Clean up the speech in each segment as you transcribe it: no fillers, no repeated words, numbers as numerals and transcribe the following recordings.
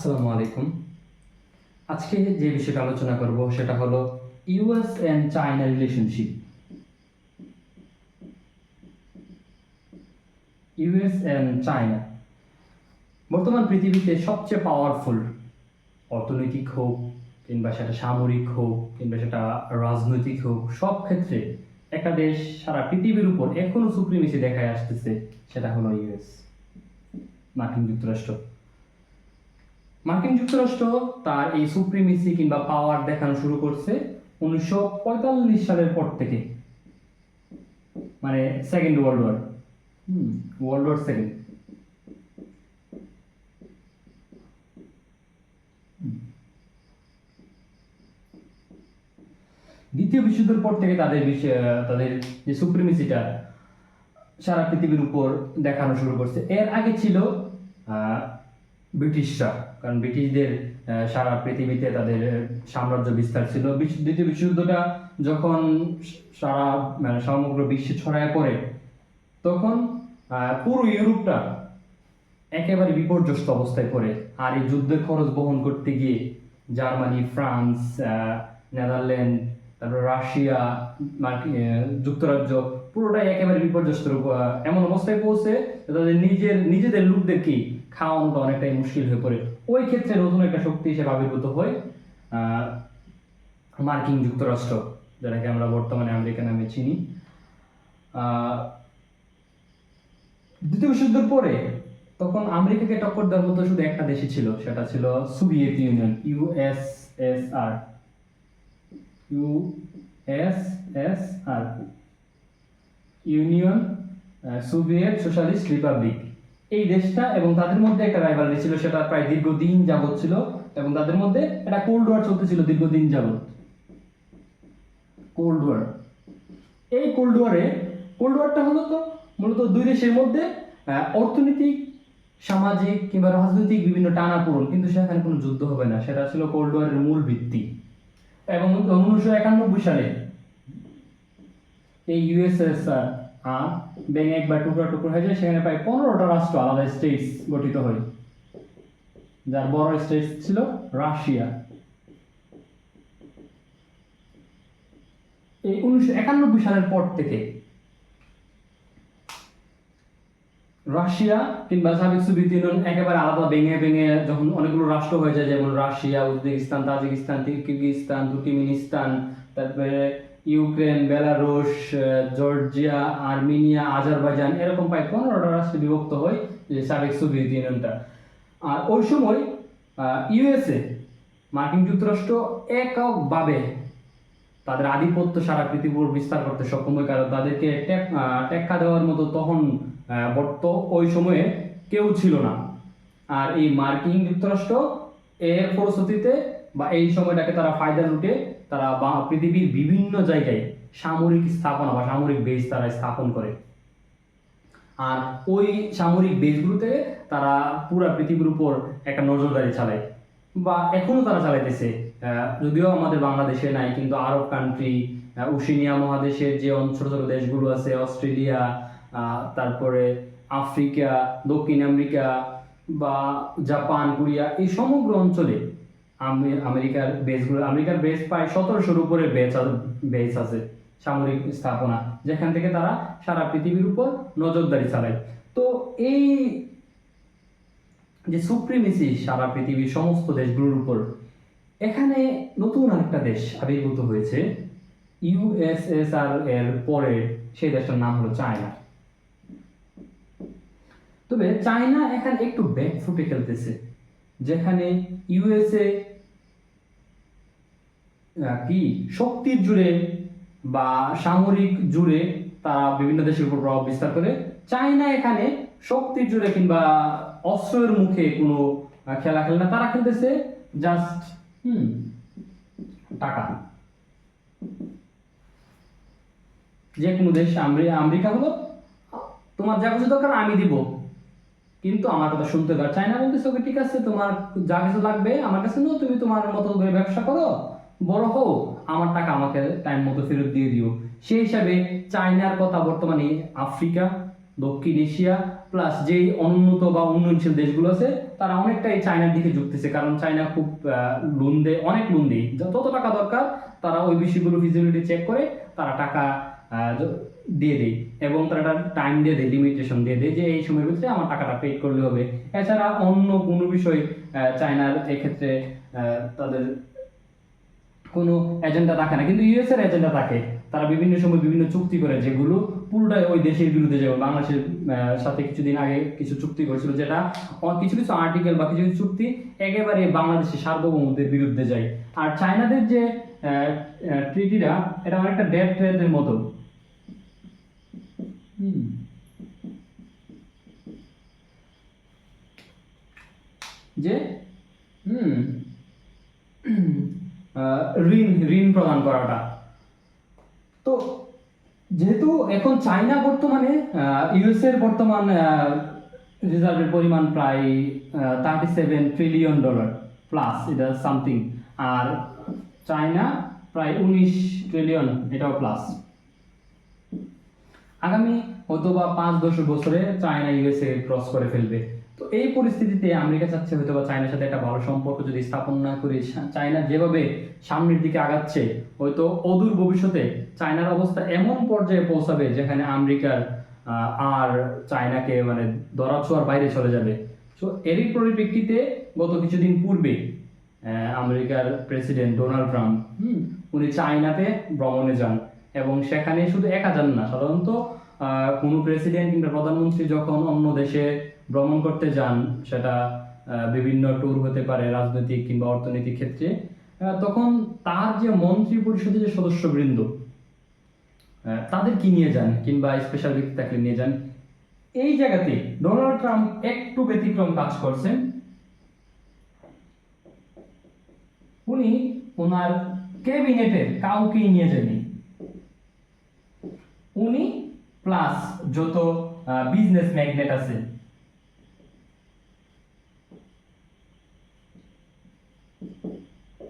আসসালামু আলাইকুম। আজকে যে বিষয়টা আলোচনা করব সেটা হলো US and China relationship. US and China বর্তমান পৃথিবীতে সবচেয়ে পাওয়ারফুল, অর্থনৈতিক হোক কিংবা সেটা সামরিক হোক কিংবা সেটা রাজনৈতিক হোক, সব ক্ষেত্রে একটা দেশ সারা পৃথিবীর উপর এখনো সুপ্রিমেসি দেখায় আসতেছে, সেটা হলো ইউএস, মার্কিন যুক্তরাষ্ট্র। মার্কিন যুক্তরাষ্ট্র তার এই সুপ্রিমেসি কিংবা পাওয়ার দেখানো শুরু করছে 1945 সালের পর থেকে, মানে second world war, world war second. দ্বিতীয় বিশ্বযুদ্ধের পর থেকে তাদের যে সুপ্রিমেসিটা সারা পৃথিবীর উপর দেখানো শুরু করছে। এর আগে ছিল ব্রিটিশরা, কারণ ব্রিটিশদের সারা পৃথিবীতে তাদের সাম্রাজ্য বিস্তার ছিল। দ্বিতীয় বিশ্বযুদ্ধটা যখন সমগ্র বিশ্বে ছড়ায় পড়ে, তখন পুরো ইউরোপটা একেবারে বিপর্যস্ত অবস্থায় পড়ে। আর এই যুদ্ধের খরচ বহন করতে গিয়ে জার্মানি, ফ্রান্স, নেদারল্যান্ড, তারপর রাশিয়া, যুক্তরাজ্য পুরোটাই একেবারে বিপর্যস্ত এমন অবস্থায় পৌঁছে তাদের নিজেদের লোকদেরকেই খাওয়ানোটা অনেকটাই মুশকিল হয়ে পড়ে। ওই ক্ষেত্রে নতুন একটা শক্তি হিসেবে আবির্ভূত হয় মার্কিন যুক্তরাষ্ট্র, যেটাকে আমরা বর্তমানে আমেরিকা নামে চিনি। দ্বিতীয় বিশ্বযুদ্ধের পরে তখন আমেরিকাকে টক্কর দেওয়ার মতো শুধু একটা দেশই ছিল, সেটা ছিল Soviet union, USSR. Union Soviet socialist Republic, এই দেশটা এবং তাদের মধ্যে একটা রাইভালরি ছিল, সেটা প্রায় দীর্ঘদিন যাবৎ ছিল, এবং তাদের মধ্যে একটা কোল্ড ওয়ার চলতেছিল দীর্ঘদিন যাবৎ। কোল্ড ওয়ার, এই কোল্ড ওয়ারটা হলো তো মূলত দুই দেশের মধ্যে অর্থনৈতিক, সামাজিক কিংবা রাজনৈতিক বিভিন্ন টানাপোড়েন, কিন্তু সেখানে কোনো যুদ্ধ হবে না, সেটা ছিল কোল্ড ওয়ারের মূল ভিত্তি। এবং 1991 সালে এই ইউএসএসআর ভেঙে একবার টুকরা টুকরো হয়ে যায়। সেখানে প্রায় 15টা রাষ্ট্র, আলাদা স্টেটস গঠিত হয়, যার বড় স্টেট ছিল রাশিয়া। এই 1991 সালের পর থেকে রাশিয়া কিংবা সাবেক সোভিয়েত ইউনিয়ন একেবারে আলাদা ভেঙে ভেঙে যখন অনেকগুলো রাষ্ট্র হয়ে যায়, যেমন Russia, Uzbekistan, Tajikistan, Kyrgyzstan, Turkmenistan, তারপরে Ukraine, Belarus, Georgia, Armenia, Azerbaijan, এরকম প্রায় 15টা রাষ্ট্রে বিভক্ত হয় যে সাবেক সোভিয়েত ইউনিয়নটা। আর ওই সময় ইউএসএ, মার্কিন যুক্তরাষ্ট্র এককভাবে তাদের আধিপত্য সারা পৃথিবীর বিস্তার করতে সক্ষম হয়, কারণ তাদেরকে টেক্কা দেওয়ার মতো তখন ওই সময়ে কেউ ছিল না। আর এই মার্কিন যুক্তরাষ্ট্র এর ফলশ্রুতিতে বা এই সময়টাকে তারা ফায়দা লুটে তারা পৃথিবীর বিভিন্ন জায়গায় সামরিক স্থাপনা বা সামরিক বেস তারা স্থাপন করে। আর ওই সামরিক বেসগুলোতে তারা পুরো পৃথিবীর উপর একটা নজরদারি চালায়, বা এখনো তারা চালাইতেছে। যদিও আমাদের বাংলাদেশে নাই, কিন্তু আরব কান্ট্রি, ওশেনিয়া মহাদেশের যে ছোট ছোট দেশগুলো আছে, অস্ট্রেলিয়া, তারপরে আফ্রিকা, দক্ষিণ আমেরিকা বা জাপান, কোরিয়া, এই সমগ্র অঞ্চলে আমেরিকার বেস প্রায় 1700-র উপরে বেস আছে, সামরিক স্থাপনা, যেখান থেকে তারা সারা পৃথিবীর উপর নজরদারি চালায়। তো এই যে সুপ্রিমেসি সারা পৃথিবীর সমস্ত দেশগুলোর উপর, এখানে নতুন আরেকটা দেশ আবির্ভূত হয়েছে ইউএসএসআর এর পরে, সেই দেশটার নাম হলো চায়না। তবে চায়না এখানে একটু ব্যাকফুটে খেলতেছে, যেখানে ইউএসএ কি শক্তির জুড়ে বা সামরিক জুড়ে তারা বিভিন্ন দেশের উপর প্রভাব বিস্তার করে, চায়না এখানে শক্তির জুড়ে কিংবা অস্ত্রের মুখে কোনো খেলা খেলে না, তারা খেলতেছে জাস্ট টাকা। যে কোনো দেশ, আমেরিকা হলো তোমার যা কিছু দরকার আমি দিব, কিন্তু আমার কথা শুনতে হবে। চায়না বলতেছে ওকে ঠিক আছে, তোমার যা কিছু লাগবে আমার কাছে নাও, তুমি তোমার মতো করে ব্যবসা করো, বড় হও, আমার টাকা আমাকে টাইম মতো ফেরত দিয়ে দিও। সেই হিসাবে চায়নার কথা বর্তমানে আফ্রিকা, দক্ষিণ এশিয়া প্লাস যেই অনুন্নত বা উন্নয়নশীল দেশগুলো আছে তারা অনেকটাই চায়নার দিকে ঝুঁকতেছে, কারণ চায়না খুব লোন দেয়, অনেক লোন দেয়, যত টাকা দরকার তারা ওই বিষয়গুলো ফিজিবিলিটি চেক করে তারা টাকা দিয়ে দেয়, এবং তারা একটা টাইম দিয়ে দেয়, লিমিটেশন দিয়ে দেয় যে এই সময়ের ভিতরে আমার টাকাটা পেড করলে হবে। এছাড়া অন্য কোনো বিষয় চায়নার এক্ষেত্রে তাদের কোনো এজেন্ডা থাকে না, কিন্তু ইউএস এর এজেন্ডা থাকে। তারা বিভিন্ন সময় বিভিন্ন চুক্তি করে যেগুলো পুরোটাই ওই দেশের বিরুদ্ধে, যেমন বাংলাদেশের সাথে কিছুদিন আগে কিছু চুক্তি করেছিল যেটা কিছু কিছু আর্টিকেল বা কিছু কিছু চুক্তি একেবারে বাংলাদেশের সার্বভৌমত্বের বিরুদ্ধে যায়। আর চায়নাদের যে ট্রিটিটা এটা অনেকটা ডেড ট্রেডের মতো। যে ঋণ ঋণ প্রদান করাটা। তো যেহেতু এখন চায়না বর্তমানে ইউএস এর বর্তমান রিজার্ভের পরিমাণ প্রায় $37 ট্রিলিয়ন প্লাস, এটা সামথিং, আর চায়না প্রায় 19 ট্রিলিয়ন, এটাও প্লাস। আগামী হয়তো বা 5-10 বছরে চায়না ইউএসএ ক্রস করে ফেলবে। তো এই পরিস্থিতিতে আমেরিকা চাচ্ছে হয়তো বা চায়নার সাথে একটা ভালো সম্পর্ক যদি স্থাপন না করি, চায়না যেভাবে সামনের দিকে আগাচ্ছে হয়তো অদূর ভবিষ্যতে চায়নার অবস্থা এমন পর্যায়ে পৌঁছাবে যেখানে আমেরিকার আর চায়নাকে মানে ধরাছোঁয়ার বাইরে চলে যাবে। তো এরই পরিপ্রেক্ষিতে গত কিছুদিন পূর্বে আমেরিকার প্রেসিডেন্ট ডোনাল্ড ট্রাম্প উনি চায়নাতে ভ্রমণে যান, এবং সেখানে শুধু একা যান না, সাধারণত কোনো প্রেসিডেন্ট কিংবা প্রধানমন্ত্রী যখন অন্য দেশে ভ্রমণ করতে যান, সেটা বিভিন্ন ট্যুর হতে পারে রাজনৈতিক কিংবা অর্থনৈতিক ক্ষেত্রে, তখন তার যে মন্ত্রী পরিষদের যে সদস্যবৃন্দ তাদের কি নিয়ে যান কিংবা স্পেশাল ব্যক্তি থাকলে নিয়ে যান। এই জায়গাতে ডোনাল্ড ট্রাম্প একটু ব্যতিক্রম কাজ করছেন। উনি ওনার ক্যাবিনেটের কাউকেই নিয়ে যাননি, উনি প্লাস যত বিজনেস ম্যাগনেট আছে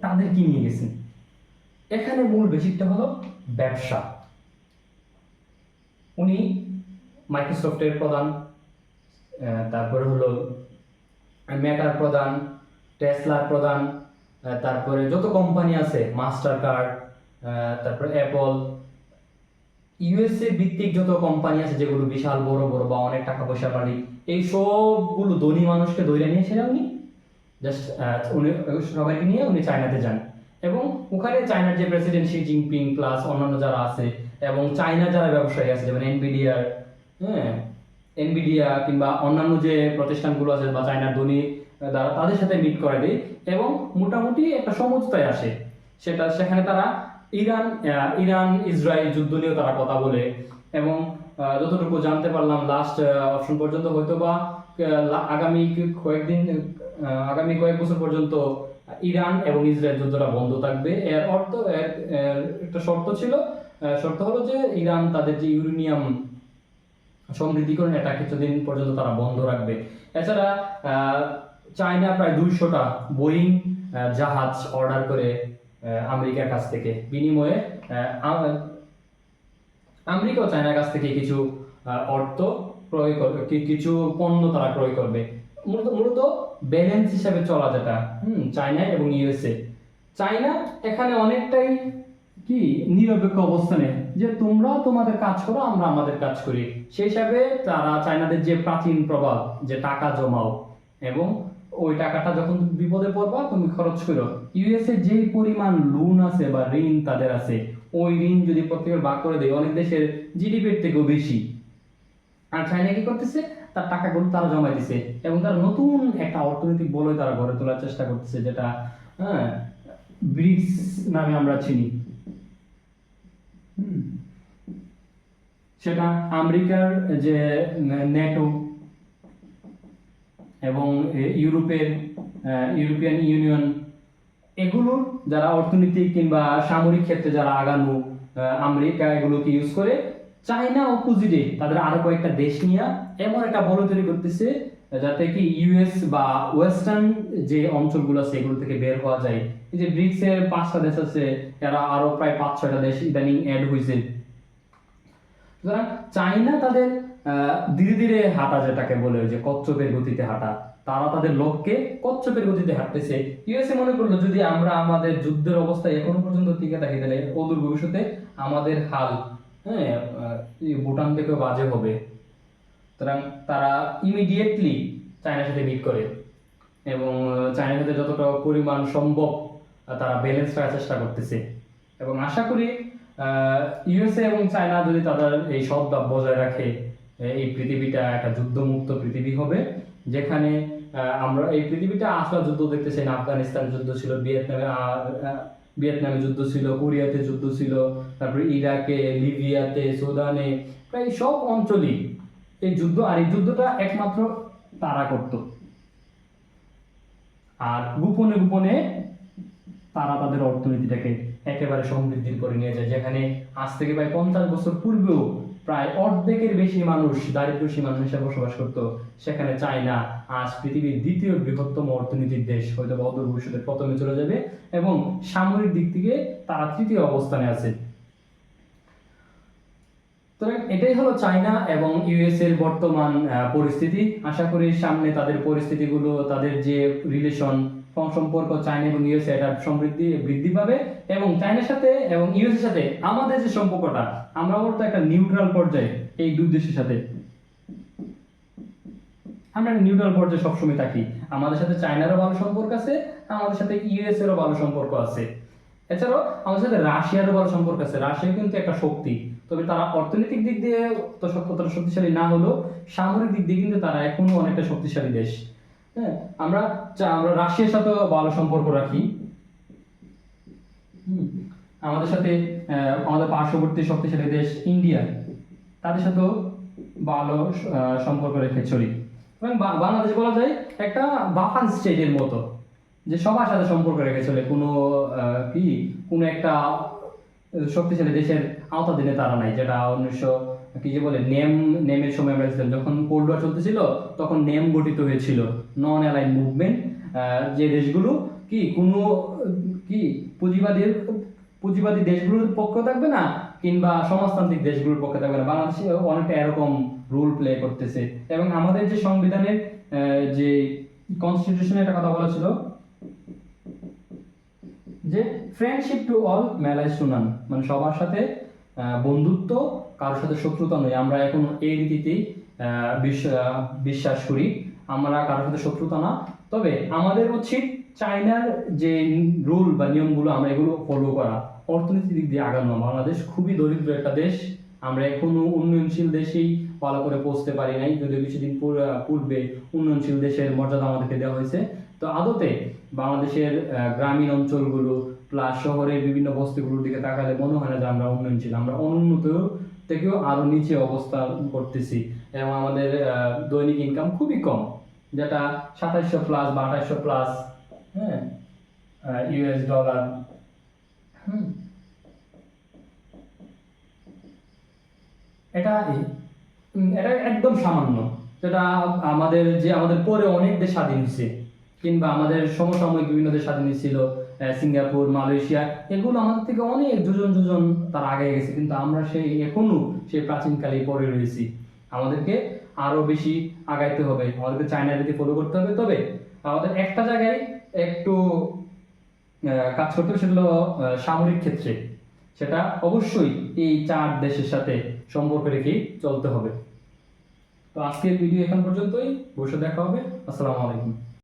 তাদের কি নিয়ে গেছেন। এখানে মূল বেসিকটা হলো ব্যবসা। উনি মাইক্রোসফটের প্রধান, তারপরে হলো মেটার প্রধান, টেসলার প্রধান, তারপরে যত কোম্পানি আছে মাস্টার কার্ড, তারপরে অ্যাপল, ইউএসএ ভিত্তিক যত কোম্পানি আছে যেগুলো বিশাল বড় বড় বা অনেক টাকা পয়সার মালিক, এই সবগুলো ধনী মানুষকে ধরে নিয়ে সেটা উনি জাস্ট উনি সবাইকে নিয়ে উনি চায়নাতে যান, এবং ওখানে চায়নার যে প্রেসিডেন্ট শি জিনপিং প্লাস অন্যান্য যারা আছে এবং চায়না যারা ব্যবসায়ী আছে যেমন এনভিডিয়া কিংবা অন্যান্য যে প্রতিষ্ঠানগুলো আছে বা চায়নার ধনী তাদের সাথে মিট করে দেয়, এবং মোটামুটি একটা সমঝোতায় আসে। সেখানে তারা ইরান ইসরায়েল যুদ্ধ নিয়েও তারা কথা বলে, এবং যতটুকু জানতে পারলাম লাস্ট অপশন পর্যন্ত হয়তো বা আগামী কয়েক বছর পর্যন্ত ইরান এবং ইসরায়েল যুদ্ধটা বন্ধ থাকবে। এর অর্থ একটা শর্ত হলো যে ইরান তাদের যে ইউরেনিয়াম সমৃদ্ধিকরণ এটা কিছুদিন পর্যন্ত তারা বন্ধ রাখবে। এছাড়া চায়না প্রায় 200টা বোয়িং জাহাজ অর্ডার করে আমেরিকার কাছ থেকে, বিনিময়ে আমেরিকাও চায়নার কাছ থেকে কিছু অর্থ ক্রয় করবে, কিছু পণ্য তারা ক্রয় করবে। মূলত ব্যালেন্স হিসাবে চলা যেটা চায়না এবং ইউএসএ। চায়না এখানে অনেকটাই কি নিরপেক্ষ অবস্থানে, যে তোমরা তোমাদের কাজ করো আমরা আমাদের কাজ করি। সেই হিসাবে তারা চায়নাদের যে প্রাচীন প্রবাদ যে টাকা জমাও এবং ওই টাকাটা যখন বিপদে পড়বা তুমি খরচ করো। ইউএসএ যেই পরিমাণ লোন আছে বা ঋণ তাদের আছে, ওই ঋণ যদি প্রত্যেকের ভাগ করে দেয় অনেক দেশের জিডিপির থেকেও বেশি। আর চায়না কি করতেছে, তার টাকাগুলো তারা জমা দিছে এবং তারা নতুন একটা অর্থনৈতিক বলয় তারা গড়ে তোলার চেষ্টা করতেছে, যেটা ব্রিক্স নামে আমরা চিনি। সেটা আমেরিকার যে ন্যাটো এবং ইউরোপিয়ান ইউনিয়ন, এগুলোর যারা অর্থনৈতিক কিংবা সামরিক ক্ষেত্রে যারা আগানো, আমেরিকা এগুলোকে ইউজ করে চায়না অপোজিটে তাদের আরো কয়েকটা দেশ নিয়ে এমন একটা বলয় তৈরি করতেছে যাতে কি ইউএস বা ওয়েস্টার্ন যে অঞ্চলগুলো আছে এগুলো থেকে বের হওয়া যায়। এই যে ব্রিক্স এর 5টা দেশ আছে, এরা আরো প্রায় 5-6টা দেশ ইদানিং অ্যাড হয়েছে। সুতরাং চায়না তাদের ধীরে ধীরে হাঁটা, যেটাকে বলে যে কচ্ছপের গতিতে হাঁটা, তারা তাদের লক্ষ্যে কচ্ছপের গতিতে হাঁটতেছে। ইউএসএ মনে করলো যদি আমরা আমাদের যুদ্ধের অবস্থায় এখনো পর্যন্ত টিকে থাকি তাহলে অদূর ভবিষ্যতে আমাদের হাল, হ্যাঁ, ভুটান থেকেও বাজে হবে। সুতরাং তারা ইমিডিয়েটলি চায়নার সাথে মিট করে এবং চায়নার সাথে যতটা পরিমাণ সম্ভব তারা ব্যালেন্স রাখার চেষ্টা করতেছে। এবং আশা করি ইউএসএ এবং চায়না যদি তাদের এই সদ্ভাব বজায় রাখে, এই পৃথিবীটা একটা যুদ্ধমুক্ত পৃথিবী হবে, যেখানে আমরা এই পৃথিবীটা আসলে যুদ্ধ দেখতেছি না। আফগানিস্তান যুদ্ধ ছিল, ভিয়েতনামে যুদ্ধ ছিল, কোরিয়াতে যুদ্ধ ছিল, তারপরে ইরাকে, লিবিয়াতে, সুদানে, প্রায় সব অঞ্চলই এই যুদ্ধ। আর এই যুদ্ধটা একমাত্র তারা করত, আর গোপনে গোপনে তারা তাদের অর্থনীতিটাকে একেবারে সমৃদ্ধির করে নিয়ে যায়, যেখানে আজ থেকে প্রায় 50 বছর পূর্বেও প্রায় অর্ধেকের বেশি মানুষ দারিদ্র সীমার নিচে বসবাস করত। সেখানে চায়না আজ পৃথিবীর দ্বিতীয় বৃহত্তম অর্থনীতির দেশ, হয়তো অদূর ভবিষ্যতে প্রথমে চলে যাবে, এবং সামরিক দিক থেকে তারা তৃতীয় অবস্থানে আছে। তো এটাই হলো চায়না এবং ইউএস এর বর্তমান পরিস্থিতি। আশা করি সামনে তাদের পরিস্থিতিগুলো, তাদের যে রিলেশন সম্পর্ক চায়না এবং ইউএস, এটা বৃদ্ধি পাবে, এবং চায়নার সাথে এবং ইউএস এর সাথে আমাদের যে সম্পর্কটা, আমরা বলতে একটা নিউট্রাল পর্যায়ে এই দুই দেশের সাথে আমরা নিউট্রাল পর্যায়ে সবসময় থাকি। আমাদের সাথে চায়নারও ভালো সম্পর্ক আছে, আমাদের সাথে ইউএস এরও ভালো সম্পর্ক আছে, এছাড়াও আমাদের সাথে রাশিয়ারও ভালো সম্পর্ক আছে। রাশিয়া কিন্তু একটা শক্তি, তবে তারা অর্থনৈতিক দিক দিয়ে ততটা শক্তিশালী না হলেও সামরিক দিক দিয়ে কিন্তু তারা এখনো অনেকটা শক্তিশালী দেশ। হ্যাঁ, আমরা রাশিয়ার সাথে ভালো সম্পর্ক রাখি। আমাদের সাথে আমাদের পার্শ্ববর্তী শক্তিশালী দেশ ইন্ডিয়া, তাদের সাথেও ভালো সম্পর্ক রেখে চলি। এবং বাংলাদেশ বলা যায় একটা বাফান স্টেটের মতো, যে সবার সাথে সম্পর্ক রেখে চলে, কোনো একটা শক্তিশালী দেশের আওতাধীনে তারা নাই। যেটা 19 নেমের সময় আমরা দেখছিলাম, যখন কোল্ড ওয়ার চলতেছিল তখন নেম গঠিত হয়েছিল, নন অ্যালাইন মুভমেন্ট, যে দেশগুলো কোনো পুঁজিবাদী দেশগুলোর পক্ষে থাকবে না, কিংবা সমাজতান্ত্রিক দেশগুলোর পক্ষে থাকবে না। বাংলাদেশে অনেকটা এরকম রোল প্লে করতেছে। এবং আমাদের যে সংবিধানের যে কনস্টিটিউশনে একটা কথা বলা ছিল যে friendship to all malice to none, মানে সবার সাথে বন্ধুত্ব, কারোর সাথে শত্রুতা নয়। আমরা এখন এই রীতিতেই বিশ্বাস করি, আমরা কারোর সাথে শত্রুতা না। তবে আমাদের উচিত চায়নার যে রুল বা নিয়মগুলো আমরা এগুলো ফলো করা, অর্থনীতির দিক দিয়ে আগানো। বাংলাদেশ খুবই দরিদ্র একটা দেশ, আমরা এখনো উন্নয়নশীল দেশেই ভালো করে পৌঁছতে পারি নাই, যদিও কিছুদিন পূর্বে উন্নয়নশীল দেশের মর্যাদা আমাদেরকে দেওয়া হয়েছে। তো আদতে বাংলাদেশের গ্রামীণ অঞ্চলগুলো প্লাস শহরের বিভিন্ন বস্তিগুলোর দিকে তাকালে মনে হয় না যে আমরা উন্নয়নশীল, আমরা অনুন্নত থেকেও আরো নিচে অবস্থান করতেছি। এবং আমাদের দৈনিক ইনকাম খুবই কম, যেটা 2700 প্লাস বা 2800 প্লাস, হ্যাঁ, ইউএস ডলার। এটা একদম সামান্য, যেটা আমাদের পরে অনেক দেশ স্বাধীন হয়েছে, কিংবা আমাদের সমসাময়িক বিভিন্ন দেশ স্বাধীন হয়েছিল, সিঙ্গাপুর, মালয়েশিয়া, এগুলো আমাদের থেকে অনেক যোজন তার আগে গেছে, কিন্তু আমরা এখনো সেই প্রাচীনকালেই পড়ে রয়েছি। আমাদেরকে আরো বেশি আগাইতে হবে, আমাদেরকে চায়নার রীতি ফলো করতে হবে। তবে আমাদের একটা জায়গায় একটু কাজ করতে হবে, সেটা হলো সামরিক ক্ষেত্রে। সেটা অবশ্যই এই 4 দেশের সাথে সম্পর্ক রেখেই চলতে হবে। তো আজকের ভিডিও এখন পর্যন্তই, ভবিষ্যতে দেখা হবে। আসসালামু আলাইকুম।